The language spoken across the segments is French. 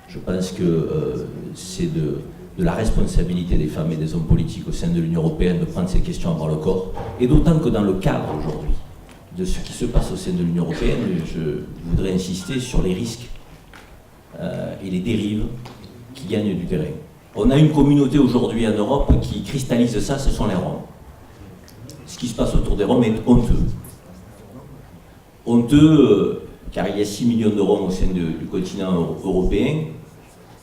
Je pense que c'est de la responsabilité des femmes et des hommes politiques au sein de l'Union européenne de prendre ces questions à bras le corps, et d'autant que dans le cadre aujourd'hui de ce qui se passe au sein de l'Union européenne, je voudrais insister sur les risques et les dérives qui gagnent du terrain. On a une communauté aujourd'hui en Europe qui cristallise ça, ce sont les Roms. Ce qui se passe autour des Roms est honteux. Honteux car il y a 6 millions de Roms au sein du continent européen,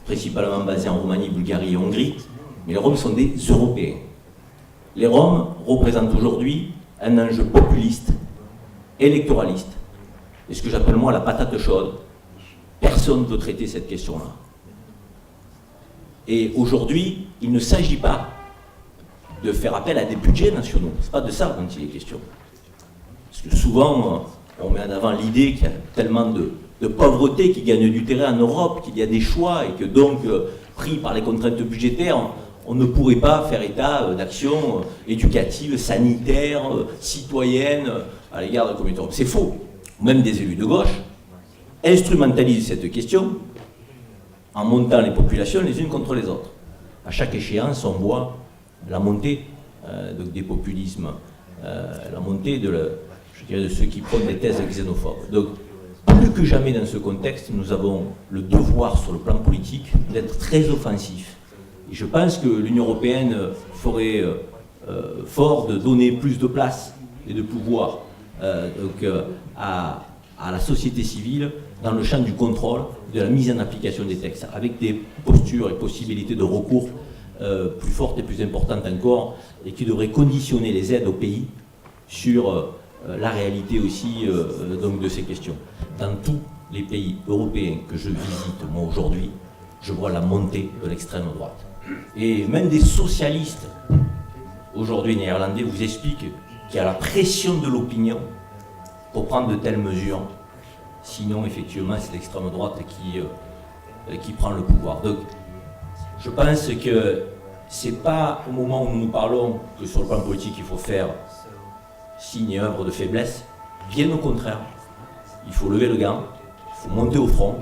principalement basés en Roumanie, Bulgarie et Hongrie, mais les Roms sont des Européens. Les Roms représentent aujourd'hui un enjeu populiste, électoraliste, et ce que j'appelle moi la patate chaude. Personne ne veut traiter cette question-là. Et aujourd'hui, il ne s'agit pas de faire appel à des budgets nationaux. Ce n'est pas de ça dont il est question. Parce que souvent, on met en avant l'idée qu'il y a tellement de pauvreté qui gagne du terrain en Europe, qu'il y a des choix et que donc, pris par les contraintes budgétaires, on ne pourrait pas faire état d'actions éducatives, sanitaires, citoyennes à l'égard de la communauté européenne. C'est faux. Même des élus de gauche instrumentalisent cette question en montant les populations les unes contre les autres. À chaque échéance, on voit la montée des populismes, la montée de ceux qui prônent des thèses xénophobes. Donc, plus que jamais dans ce contexte, nous avons le devoir sur le plan politique d'être très offensif. Et je pense que l'Union européenne ferait fort de donner plus de place et de pouvoir à la société civile dans le champ du contrôle, de la mise en application des textes, avec des postures et possibilités de recours plus fortes et plus importantes encore, et qui devraient conditionner les aides au pays sur la réalité aussi donc de ces questions. Dans tous les pays européens que je visite, moi aujourd'hui, je vois la montée de l'extrême droite. Et même des socialistes, aujourd'hui néerlandais, vous expliquent qu'il y a la pression de l'opinion pour prendre de telles mesures. Sinon, effectivement, c'est l'extrême droite qui prend le pouvoir. Donc, je pense que c'est pas au moment où nous parlons que sur le plan politique, il faut faire signe et œuvre de faiblesse. Bien au contraire, il faut lever le gant, il faut monter au front,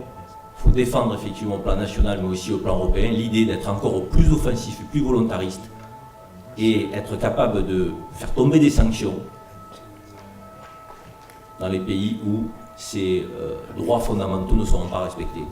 il faut défendre effectivement au plan national, mais aussi au plan européen, l'idée d'être encore plus offensif et plus volontariste et être capable de faire tomber des sanctions dans les pays où ces droits fondamentaux ne seront pas respectés.